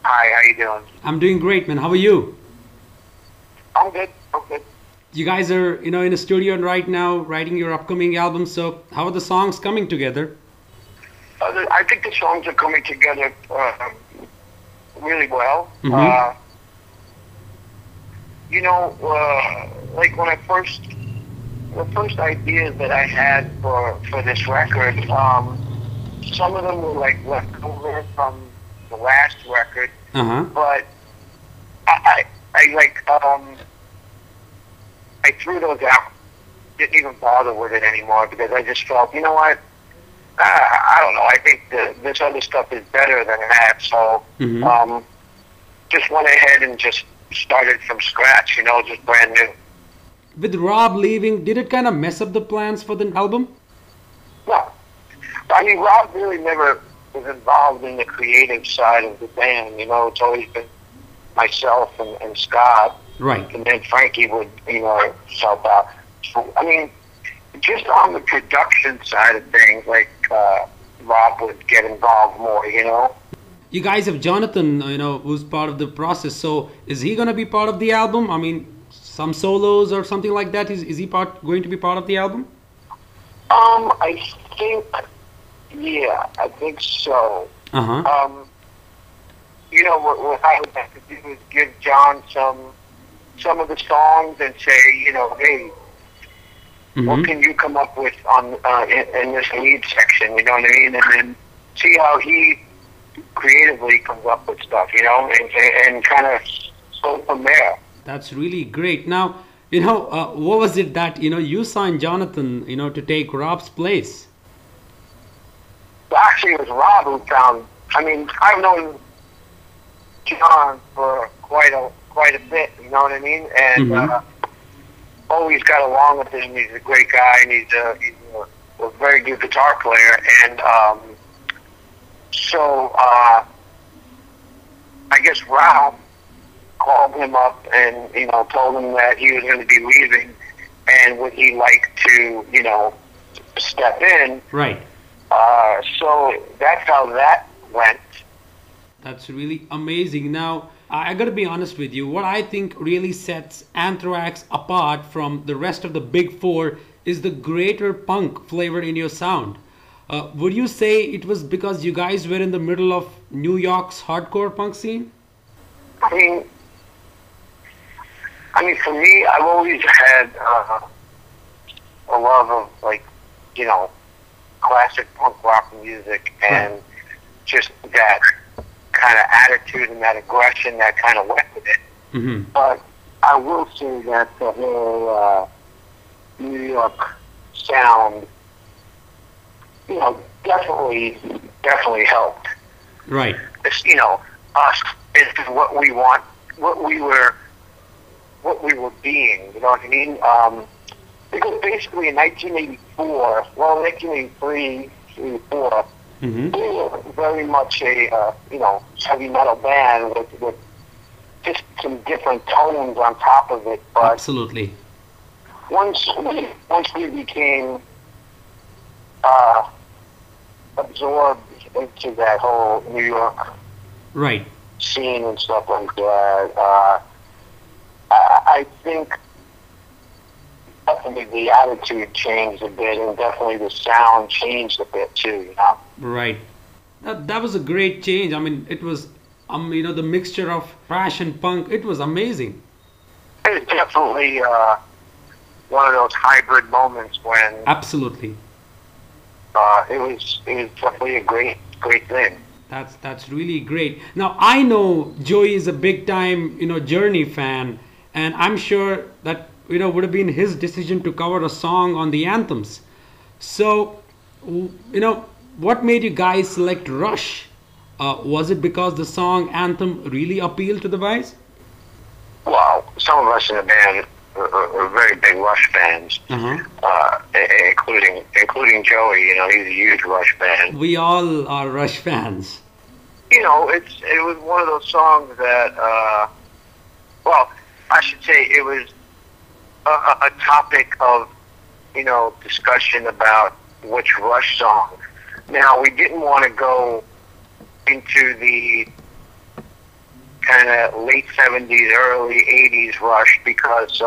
Hi, how you doing? I'm doing great, man. How are you? I'm good. I'm good. You guys are, in a studio right now writing your upcoming album. So, how are the songs coming together? I think the songs are coming together really well. Mm-hmm. Like when the first ideas that I had for this record, some of them were like left over from the last record, Uh-huh. but I, I, I like I threw those out. Didn't even bother with it anymore because I just felt, you know what? I don't know. I think this other stuff is better than that. So Mm-hmm. just went ahead and just started from scratch. Just brand new. With Rob leaving, did it kind of mess up the plans for the album? No, I mean Rob really never was involved in the creative side of the band. It's always been myself and Scott, Right. and then Frankie would help out. So I mean, just on the production side of things, like Rob would get involved more. You guys have Jonathan, who's part of the process. So, is he going to be part of the album? I mean, some solos or something like that. Is he going to be part of the album? I think, yeah, I think so. Uh-huh. What I would have to do is give John some of the songs and say, hey, what Mm-hmm. can you come up with on in this lead section? You know what I mean? And then see how he creatively comes up with stuff, and kind of go from there. That's really great. Now, what was it that, you signed Jonathan, to take Rob's place? Well, actually, it was Rob who found. I mean, I've known John for quite a bit. You know what I mean? And Mm-hmm. always got along with him. He's a great guy, and he's a very good guitar player. And so I guess Rob called him up and told him that he was going to be leaving, and would he like to step in? Right. So that's how that went. That's really amazing. Now, I gotta be honest with you. What I think really sets Anthrax apart from the rest of the big four is the greater punk flavor in your sound. Would you say it was because you guys were in the middle of New York's hardcore punk scene? I mean, for me, I've always had a love of classic punk rock music, and Right. just that kind of attitude and that aggression that kind of went with it. Mm-hmm. But I will say that the whole New York sound, definitely helped. Right. It's, us is what we want, what we were being. You know what I mean? Because basically in 1984, 1983, 84, Mm-hmm. we were very much a heavy metal band with just some different tones on top of it. But Absolutely. once we became uh, absorbed into that whole New York Right. scene and stuff like that, I think definitely the attitude changed a bit, and definitely the sound changed a bit too. Right. That was a great change. I mean, it was, the mixture of thrash and punk. It was amazing. It was definitely one of those hybrid moments when Absolutely. it was definitely a great thing. That's really great. Now I know Joey is a big time, Journey fan, and I'm sure that would have been his decision to cover a song on the anthems. So, what made you guys select Rush? Was it because the song anthem really appealed to the guys? Well, some of us in the band are very big Rush fans, Uh-huh. Including Joey. He's a huge Rush fan. We all are Rush fans. It was one of those songs that, I should say it was a topic of, discussion about which Rush song. Now, we didn't want to go into the kind of late 70s, early 80s rush because,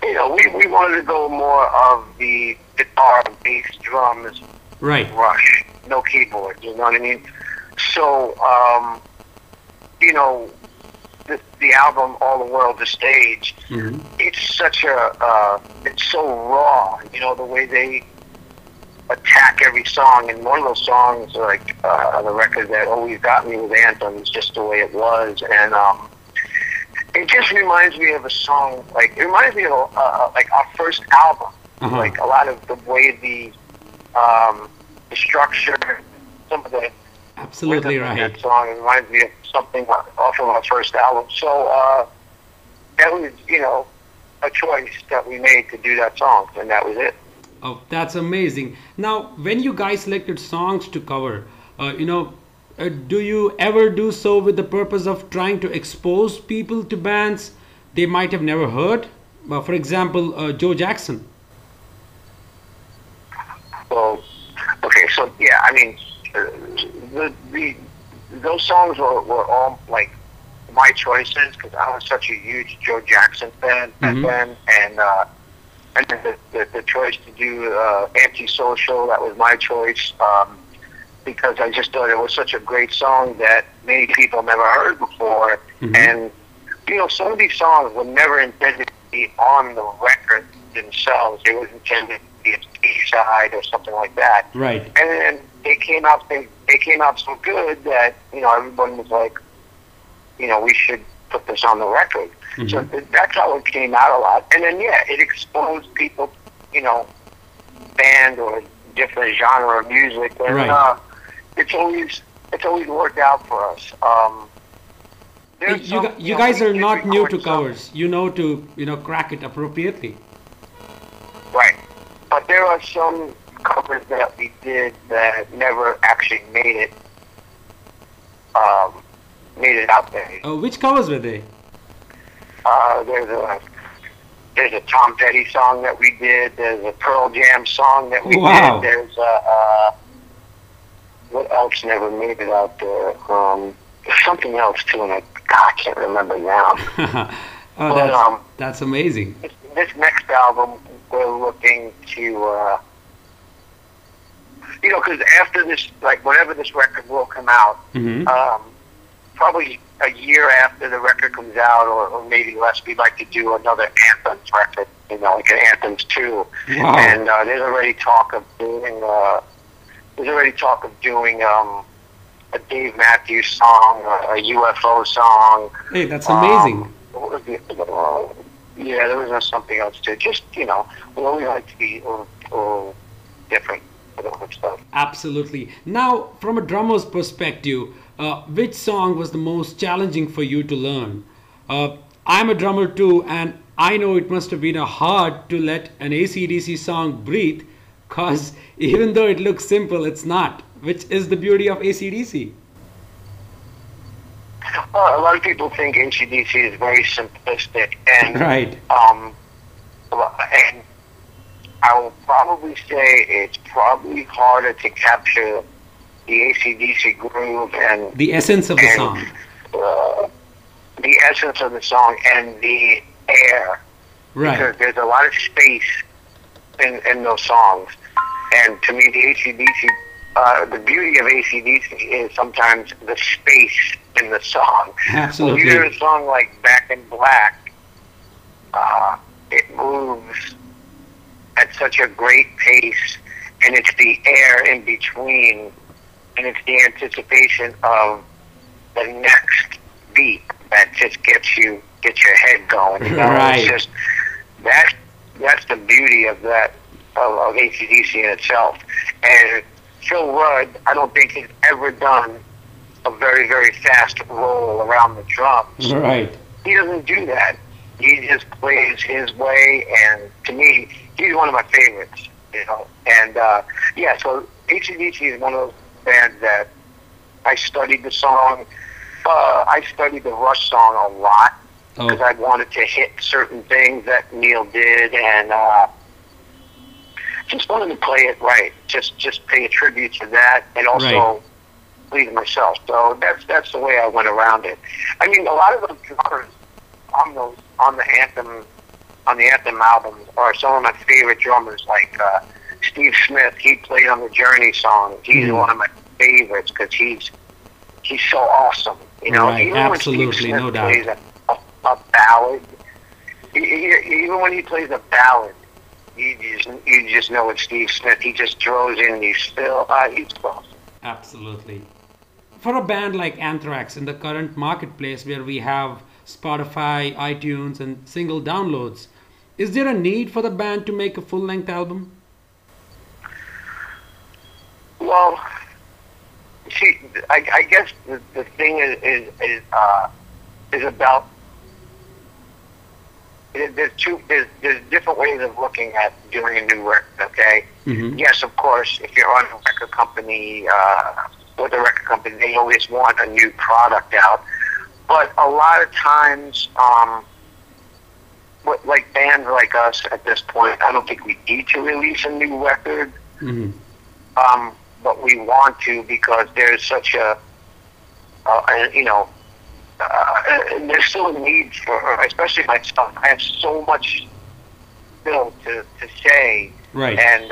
we wanted to go more of the guitar, bass, drums Right. rush, no keyboard, you know what I mean? So, the album All the World's a Stage, Mm-hmm. it's such it's so raw, the way they attack every song, and one of those songs, like on the record that always got me was Anthems, just the way it was, and it just reminds me of a song, like, it reminds me of like our first album, Uh-huh. like a lot of the way the structure, some of the Absolutely rhythm in right. that song, it reminds me of something off of our first album. So that was, a choice that we made to do that song, and that was it. Oh, that's amazing. Now, when you guys selected songs to cover, do you ever do so with the purpose of trying to expose people to bands they might have never heard? For example, Joe Jackson. Well, okay, so yeah, I mean, those songs were all like my choices because I was such a huge Joe Jackson fan back then, and then the choice to do Antisocial, that was my choice because I just thought it was such a great song that many people never heard before, and some of these songs were never intended to be on the record themselves. It was intended to be a B-side or something like that. Right. And then they came out so good that, everyone was like, we should put this on the record. So that's how it came out a lot. And then, yeah, it exposed people, band or different genre of music. And Right. It's always worked out for us. You guys are we not did new record to covers. You know to, crack it appropriately. Right. But there are some covers that we did that never actually made it out there. Which covers were they? There's a Tom Petty song that we did. There's a Pearl Jam song that we Wow. did. There's what else never made it out there? There's something else too, and I can't remember now. That's amazing. This next album, we're looking to, because after this, like whenever this record will come out, probably a year after the record comes out, or maybe less, we'd like to do another Anthems record, like an Anthems 2. Wow. And there's already talk of doing a Dave Matthews song, a UFO song. Hey, that's amazing. What was the yeah, there was something else too. Just, we always like to be a little different with all that stuff. Absolutely. Now, from a drummer's perspective, which song was the most challenging for you to learn? I'm a drummer too, and I know it must have been hard to let an AC/DC song breathe, because even though it looks simple, it's not, which is the beauty of AC/DC. Well, a lot of people think AC/DC is very simplistic, and Right. And I will probably say it's probably harder to capture the AC/DC groove and The essence of the song. The essence of the song and the air, Right. because there's a lot of space in those songs, and to me, the AC/DC. The beauty of AC/DC is sometimes the space in the song. Absolutely. When you hear a song like Back in Black, it moves at such a great pace, and it's the air in between, and it's the anticipation of the next beat that just gets your head going. Right. It's just that's the beauty of that of AC/DC in itself. And Phil Rudd, I don't think he's ever done a very, very fast roll around the drums. Right. He doesn't do that. He just plays his way, and to me, he's one of my favorites, And, so AC/DC is one of those bands that I studied the song. I studied the Rush song a lot because I wanted to hit certain things that Neil did, and just wanted to play it right. Just pay a tribute to that, and also lead myself. So that's the way I went around it. I mean, a lot of those drummers on the Anthem albums are some of my favorite drummers, like Steve Smith. He played on the Journey song. He's one of my favorites because he's so awesome. You know, right, even absolutely, when Steve Smith no doubt. plays a ballad, even when he plays a ballad, you just know it's Steve Smith. He just throws in these fill. He's awesome. Absolutely. For a band like Anthrax in the current marketplace where we have Spotify, iTunes, and single downloads, is there a need for the band to make a full-length album? Well, see, I guess the thing is about there's different ways of looking at doing a new record. Okay, yes, of course, if you're on a record company with a record company, they always want a new product out. But a lot of times, like bands like us at this point, I don't think we need to release a new record. But we want to because there's such there's still a need for, especially myself. I have so much still to say. Right. And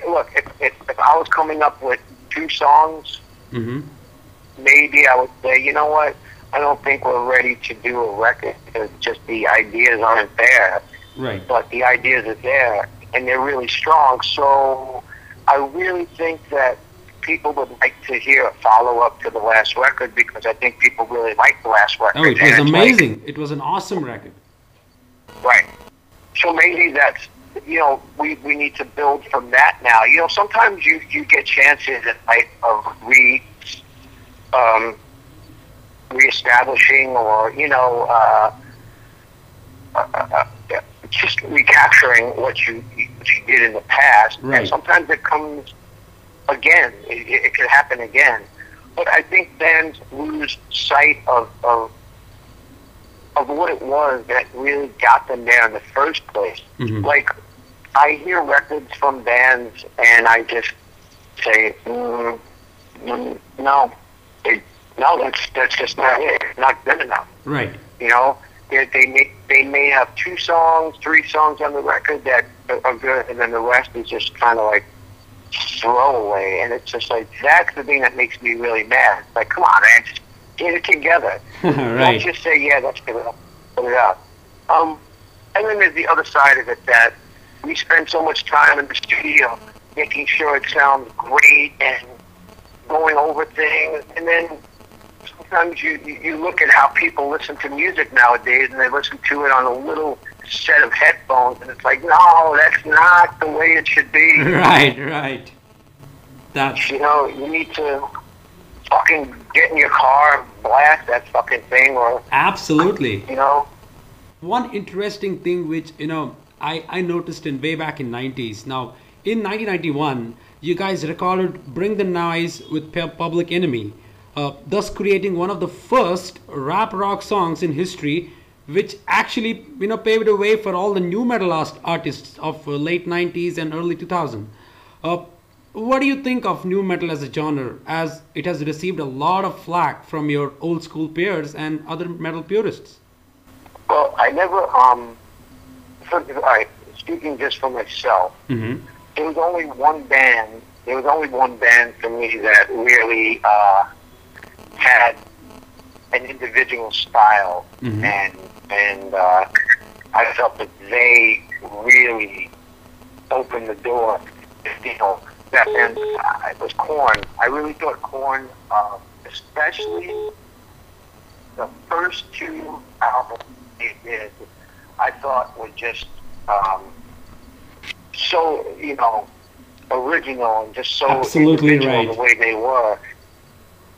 look, if I was coming up with 2 songs, maybe I would say, you know what, I don't think we're ready to do a record because just the ideas aren't there. Right. But the ideas are there, and they're really strong. So I really think that people would like to hear a follow-up to the last record because I think people really like the last record. Oh, it was amazing. It was an awesome record. Right. So maybe that's, we need to build from that now. Sometimes you get chances at night of reestablishing or, just recapturing what you did in the past. Right. And sometimes it comes again. It could happen again. But I think bands lose sight of what it was that really got them there in the first place. Like, I hear records from bands and I just say, no, that's just not it. It's not good enough. Right. They may have 2 songs, 3 songs on the record that are good, and then the rest is just kind of like throwaway. And it's just like, that's the thing that makes me really mad. It's like, come on, man, just get it together. Right. Don't just say, yeah, that's good enough. Put it out. And then there's the other side of it that we spend so much time in the studio making sure it sounds great and going over things, and then sometimes you look at how people listen to music nowadays, and they listen to it on a little set of headphones, and it's like, no, that's not the way it should be. Right. That's... you need to fucking get in your car and blast that fucking thing, or... Absolutely. One interesting thing which, I noticed way back in 90s. Now, in 1991, you guys recorded Bring the Noise with Public Enemy, thus creating one of the first rap rock songs in history, which actually, paved the way for all the new metal artists of late 90s and early 2000s. What do you think of new metal as a genre, as it has received a lot of flack from your old school peers and other metal purists? Well, I never, all right, speaking just for myself, there was only one band for me that really had an individual style, and I felt that they really opened the door. That band, it was Korn. I really thought Korn, especially the first 2 albums they did, I thought were just so, original and just so absolutely individual right. The way they were.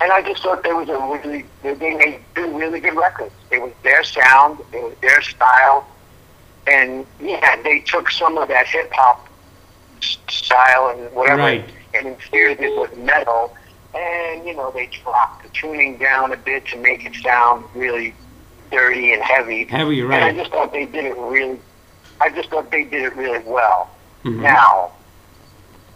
And I just thought they made 2 really good records. It was their sound, it was their style, and yeah, they took some of that hip hop style and whatever, right, and infused it with metal, and they dropped the tuning down a bit to make it sound really dirty and heavy. Heavy, right? And I just thought they did it really well. Now,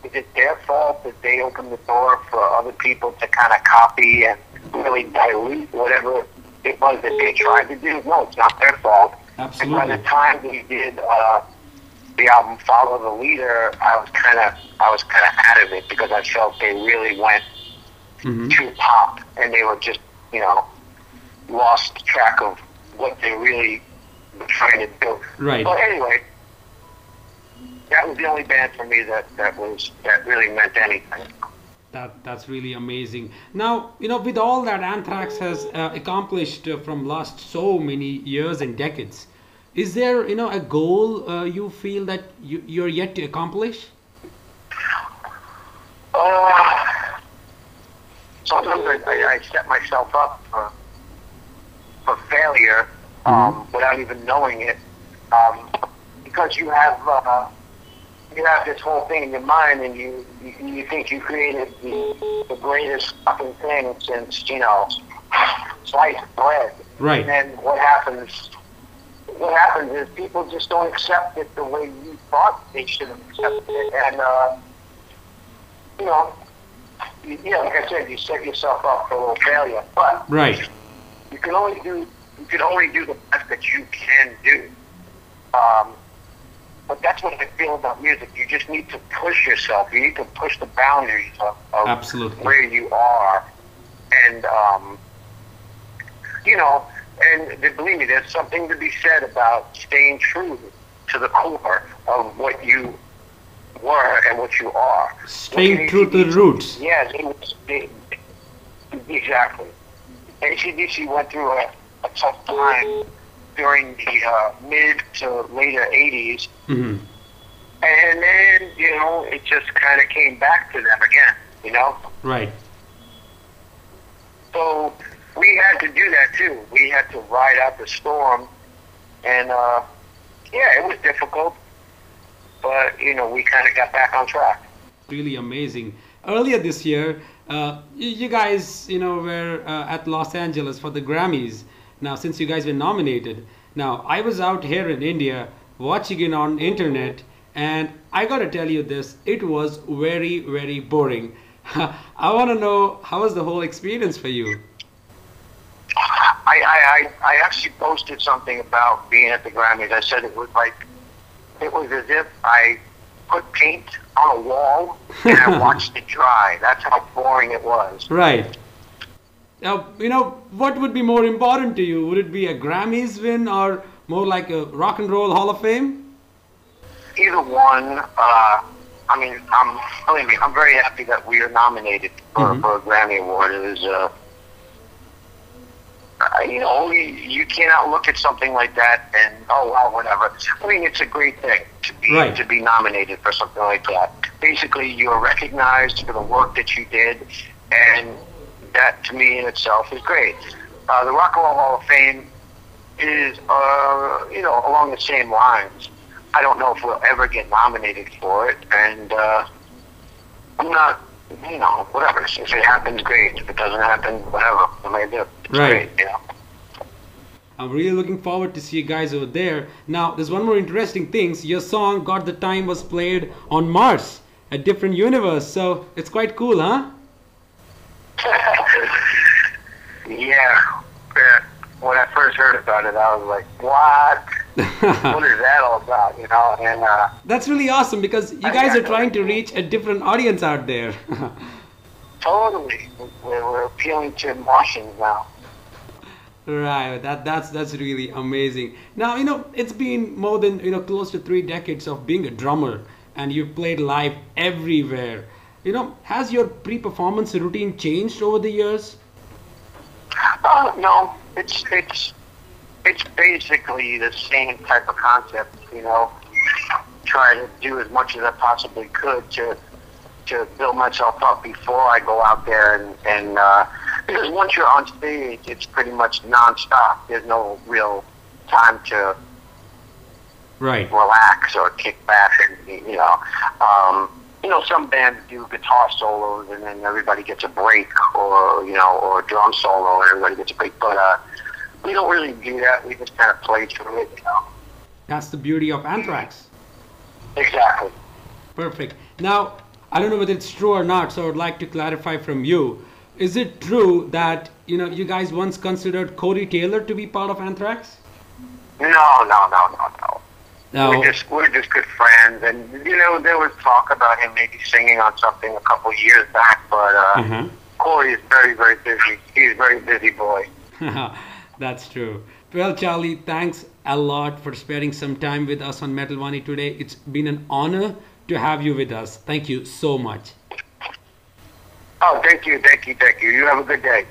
is it their fault that they opened the door for other people to kind of copy and really dilute whatever it was that they tried to do? No, it's not their fault. Absolutely. And by the time we did the album "Follow the Leader," I was kind of out of it because I felt they really went too pop, and they were just, you know, lost track of what they really were trying to do. Right. But anyway, that was the only band for me that really meant anything. That's really amazing. Now, you know, with all that Anthrax has accomplished from last so many years and decades, is there, you know, a goal you feel that you're yet to accomplish? Sometimes I set myself up for failure without even knowing it, because you have this whole thing in your mind, and you think you created the greatest fucking thing since, you know, sliced bread. Right. And then what happens is people just don't accept it the way you thought they should have accepted it, and you know, like I said, you set yourself up for a little failure. But right. You can only do the best that you can do. But that's what I feel about music. You just need to push yourself. You need to push the boundaries of Absolutely. where you are. And, you know, and believe me, there's something to be said about staying true to the core of what you were and what you are. Staying true to the roots. Yes, exactly. AC/DC went through a tough time during the mid to later 80s. And then, you know, it just kind of came back to them again, you know? Right. So we had to do that too. We had to ride out the storm. And, yeah, it was difficult. But, you know, we kind of got back on track. Really amazing. Earlier this year, you guys, you know, were at Los Angeles for the Grammys. Now, since you guys were nominated, now I was out here in India watching it on internet, and I gotta tell you this, it was very, very boring. I want to know, how was the whole experience for you? I actually posted something about being at the Grammys. I said it was as if I put paint on a wall and I watched it dry. That's how boring it was. Right. Now, you know, what would be more important to you? Would it be a Grammys win or more like a Rock and Roll Hall of Fame? Either one. I mean, believe me, I'm very happy that we are nominated for a Grammy Award. It was, you know, you cannot look at something like that and, oh, well, whatever. I mean, it's a great thing to be nominated for something like that. Basically, you are recognized for the work that you did, and that, to me, in itself, is great. The Rock and Roll Hall of Fame is, you know, along the same lines. I don't know if we'll ever get nominated for it, and I'm not, you know, whatever. If it happens, great. If it doesn't happen, whatever. What am I do? It's great, you know. I'm really looking forward to see you guys over there. Now, there's one more interesting thing. Your song, "Got the Time," was played on Mars, a different universe. So it's quite cool, huh? Yeah. When I first heard about it, I was like, what? What is that all about, you know? And that's really awesome, because you guys are trying to reach a different audience out there. Totally. We're appealing to Martians now. Right, that's really amazing. Now, you know, it's been more than, you know, close to 3 decades of being a drummer, and you've played live everywhere. You know, has your pre-performance routine changed over the years? No, it's basically the same type of concept, you know. Try to do as much as I possibly could to build myself up before I go out there, and because once you're on stage, it's pretty much nonstop. There's no real time to relax or kick back, and you know. You know, some bands do guitar solos and then everybody gets a break, or, you know, or a drum solo and everybody gets a break. But we don't really do that. We just kind of play through it, you know. That's the beauty of Anthrax. Exactly. Perfect. Now, I don't know whether it's true or not, so I would like to clarify from you. Is it true that, you guys once considered Corey Taylor to be part of Anthrax? No, no, no, no, no. No. We're just good friends, and there was talk about him maybe singing on something a couple years back, but Corey is very, very busy. He's a very busy boy. That's true. Well, Charlie, thanks a lot for spending some time with us on Metal Money today. It's been an honor to have you with us. Thank you so much. Oh, thank you, thank you, thank you. You have a good day.